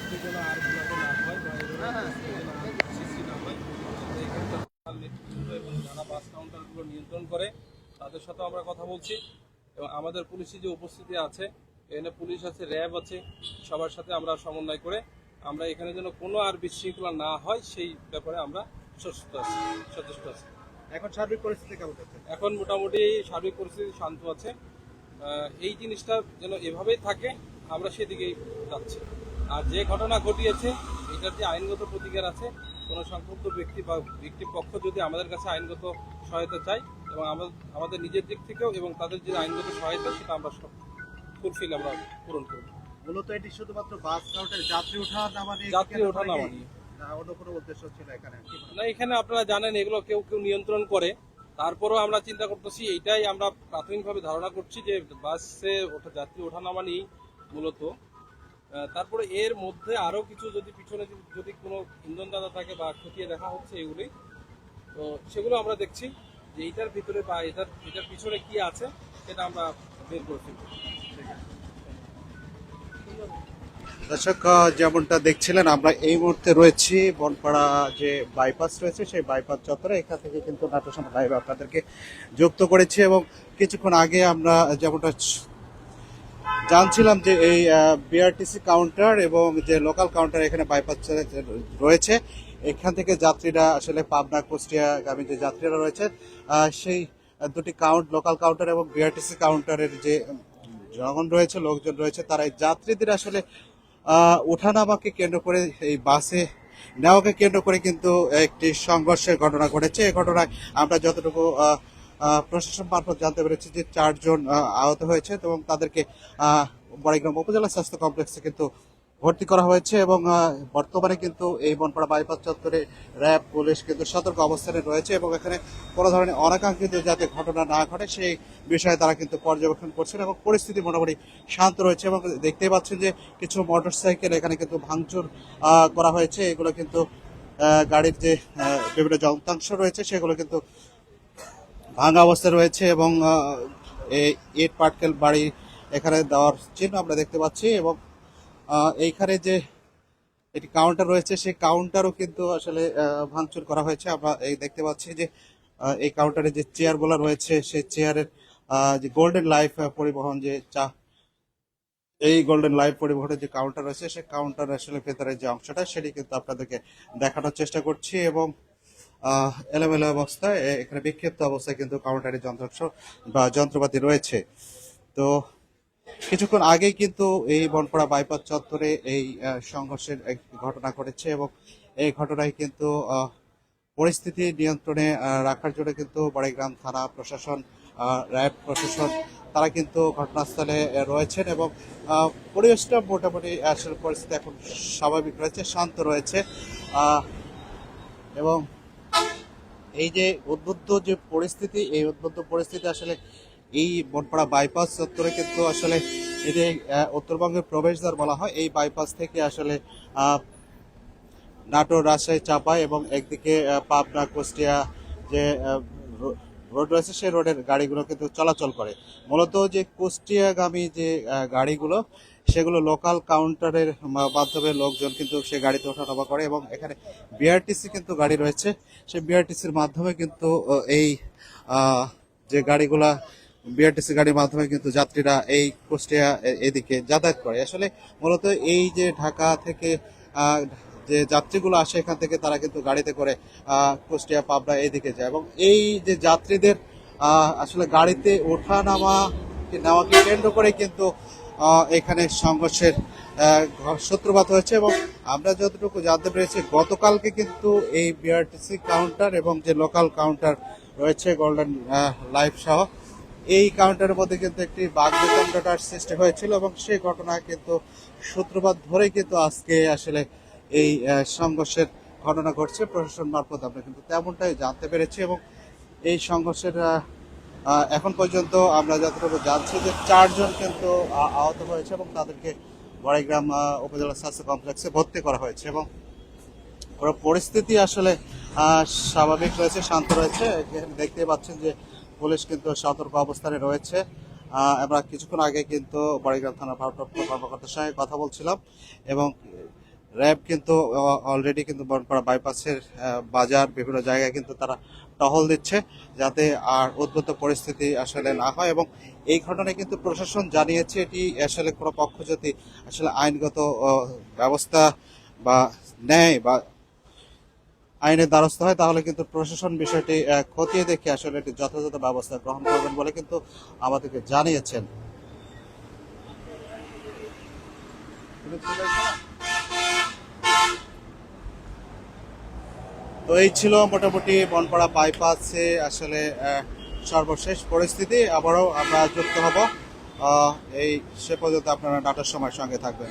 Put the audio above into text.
পরিস্থিতি যেন আর বিভাগে না হয় বা এই ধরনের পরিস্থিতি যেন আর সৃষ্টি না হয়, আমরা এখানে নেতৃত্ব এবং যারা বাস কাউন্টারগুলো নিয়ন্ত্রণ করে তাদের সাথেও আমরা কথা বলছি এবং আমাদের পুলিশি যে উপস্থিতি আছে, এখানে পুলিশ আছে, র্যাব আছে, সবার সাথে আমরা সমন্বয় করে আমরা এখানে যেন কোনো আর বিশৃঙ্খলা না হয় সেই ব্যাপারে আমরা সচেষ্ট আছি। এখন সার্বিক পরিস্থিতি কেমন আছে? এখন মোটামুটি সার্বিক পরিস্থিতি শান্ত আছে। এই জিনিসটা যেন এভাবেই থাকে, আমরা সেদিকেই যাচ্ছি। আর যে ঘটনা ঘটিয়েছে এটার যে আইনগত প্রতিকার আছে, কোনো সংক্ষুব্ধ ব্যক্তি বা ব্যক্তির পক্ষ যদি আমাদের কাছে আইনগত সহায়তা চাই এবং আমাদের নিজের দিক থেকেও এবং তাদের যে আইনগত সহায়তা সেটা আমরা সব ফুলফিল আমরা পূরণ করব। মূলত এটি শুধুমাত্র বাস কাউন্টার যাত্রী ওঠা নামা নিয়ে, যাত্রী ওঠা নামা নিয়ে না অন্য কোনো উদ্দেশ্য ছিল এখানে? না, এখানে আপনারা জানেন এগুলো কেউ কেউ নিয়ন্ত্রণ করে, তারপরেও আমরা চিন্তা করতেছি, এইটাই আমরা প্রাথমিকভাবে ধারণা করছি যে বাসে ওঠা যাত্রী ওঠানামা নিয়েই মূলত। তারপরে এর মধ্যে আরো কিছু যদি পিছনে যদি কোনো ইন্ধন দাতা থাকে বা খতিয়ে দেখা হচ্ছে এগুলি, তো সেগুলো আমরা দেখছি যে এইটার ভিতরে বা এটার পিছনে কি আছে সেটা আমরা বের করে ফেলবো। দর্শক, যেমনটা দেখছিলেন আমরা এই মুহূর্তে রয়েছি বনপাড়া যে বাইপাস রয়েছে সেই বাইপাস চত্বরে। এখান থেকে কিন্তু নাটক লাইভ আপনাদেরকে যুক্ত করেছি এবং কিছুক্ষণ আগে আমরা যেমনটা জানছিলাম যে এই বিআরটিসি কাউন্টার এবং যে লোকাল কাউন্টার এখানে বাইপাস রয়েছে, এখান থেকে যাত্রীরা আসলে পাবনা কুষ্টিয়াগামী যে যাত্রীরা রয়েছে সেই দুটি লোকাল কাউন্টার এবং বিআরটিসি কাউন্টারের যে জনগণ রয়েছে, লোকজন রয়েছে, তারা এই যাত্রীদের আসলে ওঠানামাকে কেন্দ্র করে এই বাসে নেওয়াকে কেন্দ্র করে কিন্তু একটি সংঘর্ষের ঘটনা ঘটেছে। এই ঘটনায় আমরা যতটুকু প্রশাসন মারফত জানতে পেরেছি যে 4 জন আহত হয়েছে এবং তাদেরকে বড়াইগ্রাম উপজেলা স্বাস্থ্য কমপ্লেক্সে কিন্তু ভর্তি করা হয়েছে এবং বর্তমানে কিন্তু এই বনপাড়া বাইপাস চত্বরে র্যাব পুলিশ কিন্তু সতর্ক অবস্থানে রয়েছে এবং এখানে কোনো ধরনের অনাকাঙ্ক্ষিত যাতে ঘটনা না ঘটে সেই বিষয়ে তারা কিন্তু পর্যবেক্ষণ করছেন এবং পরিস্থিতি মোটামুটি শান্ত রয়েছে। এবং দেখতেই পাচ্ছেন যে কিছু মোটরসাইকেল এখানে কিন্তু ভাঙচুর করা হয়েছে। এগুলো কিন্তু গাড়ির যে বিভিন্ন যন্ত্রাংশ রয়েছে সেগুলো কিন্তু ভাঙা অবস্থায় রয়েছে এবং ইট পাটকেল বাড়ি এখানে দেওয়ার চিহ্ন আমরা দেখতে পাচ্ছি এবং এইখানে যে একটি কাউন্টার রয়েছে সেই কাউন্টারও কিন্তু আসলে ভাঙচুর করা হয়েছে। আমরা এই দেখতে পাচ্ছি যে এই কাউন্টারে যে চেয়ারগুলো রয়েছে সেই চেয়ারের যে গোল্ডেন লাইফ পরিবহন যে এই গোল্ডেন লাইফ পরিবহনের যে কাউন্টার রয়েছে সেই কাউন্টার আসলে ভেতরের যে অংশটা সেটি কিন্তু আপনাদেরকে দেখানোর চেষ্টা করছি এবং এলোমেলো অবস্থায় এখানে বিক্ষিপ্ত অবস্থায় কিন্তু কাউন্টারের যন্ত্রাংশ বা যন্ত্রপাতি রয়েছে। তো কিছুক্ষণ আগেই কিন্তু এই বনপাড়া বাইপাস চত্বরে এই সংঘর্ষের এক ঘটনা ঘটেছে এবং এই ঘটনায় কিন্তু পরিস্থিতি নিয়ন্ত্রণে রাখার জন্য কিন্তু বড়াইগ্রাম থানা প্রশাসন, র্যাব প্রশাসন তারা কিন্তু ঘটনাস্থলে রয়েছেন এবং পরিবেশটা মোটামুটি আসলে পরিস্থিতি এখন স্বাভাবিক রয়েছে, শান্ত রয়েছে এবং এই যে উদ্বুদ্ধ যে পরিস্থিতি, এই উদ্বুদ্ধ পরিস্থিতি আসলে এই বনপাড়া বাইপাস চত্বরে কিন্তু আসলে এটি উত্তরবঙ্গের প্রবেশদ্বার বলা হয়। এই বাইপাস থেকে আসলে নাটোর, রাজশাহী, চাঁপাই এবং একদিকে পাবনা কুষ্টিয়া যে রোড রয়েছে সেই রোডের গাড়িগুলো কিন্তু চলাচল করে। মূলত যে কুষ্টিয়াগামী যে গাড়িগুলো সেগুলো লোকাল কাউন্টারের মাধ্যমে লোকজন কিন্তু সে গাড়িতে ওঠানামা করে এবং এখানে বিআরটিসি কিন্তু গাড়ি রয়েছে, সেই বিআরটিসির মাধ্যমে কিন্তু এই যে গাড়িগুলা বিআরটিসি গাড়ির মাধ্যমে কিন্তু যাত্রীরা এই কুষ্টিয়া এদিকে যাতায়াত করে। আসলে মূলত এই যে ঢাকা থেকে যে যাত্রীগুলো আসে এখান থেকে তারা কিন্তু গাড়িতে করে কুষ্টিয়া, পাবনা এইদিকে যায় এবং এই যে যাত্রীদের আসলে গাড়িতে ওঠা নেওয়াকে কেন্দ্র করে কিন্তু এখানে সংঘর্ষের সূত্রপাত হয়েছে এবং আমরা যতটুকু জানতে পেরেছি গতকালকে কিন্তু এই বিআরটিসি কাউন্টার এবং যে লোকাল কাউন্টার রয়েছে গোল্ডেন লাইফ সহ এই কাউন্টারের মধ্যে কিন্তু একটি বাগবিতণ্ডার সৃষ্টি হয়েছিল এবং সেই ঘটনা কিন্তু সূত্রপাত ধরে কিন্তু আজকে আসলে এই সংঘর্ষের ঘটনা ঘটছে। প্রশাসন মারফত আমরা কিন্তু তেমনটাই জানতে পেরেছি এবং এই সংঘর্ষের এখন পর্যন্ত আমরা যতটুকু জানছি যে 4 জন কিন্তু আহত হয়েছে এবং তাদেরকে বড়াইগ্রাম উপজেলা স্বাস্থ্য কমপ্লেক্সে ভর্তি করা হয়েছে এবং পুরো পরিস্থিতি আসলে স্বাভাবিক রয়েছে, শান্ত রয়েছে। দেখতে পাচ্ছেন যে পুলিশ কিন্তু সতর্ক অবস্থানে রয়েছে। আমরা কিছুক্ষণ আগে কিন্তু বড়াইগ্রাম থানার ভারপ্রাপ্ত কর্মকর্তার সঙ্গে কথা বলছিলাম এবং র্যাব কিন্তু অলরেডি কিন্তু বনপাড়া বাইপাসের বাজার বিভিন্ন জায়গায় কিন্তু তারা টহল দিচ্ছে, যাতে আর উদ্ভূত পরিস্থিতি আসলে না হয়। এবং এই ঘটনায় কিন্তু প্রশাসন জানিয়েছে, এটি আসলে কোনো পক্ষ যদি আসলে আইনগত ব্যবস্থা বা নেয় বা আইনের দ্বারস্থ হয়, তাহলে কিন্তু প্রশাসন বিষয়টি খতিয়ে দেখে আসলে এটি যথাযথ ব্যবস্থা গ্রহণ করবেন বলে কিন্তু আমাদেরকে জানিয়েছেন। তো এই ছিল মোটামুটি বনপাড়া বাইপাসে আসলে সর্বশেষ পরিস্থিতি। আবারও আমরা যুক্ত হব এই সে পর্যন্ত আপনারা নাটার সময় সঙ্গে থাকবেন।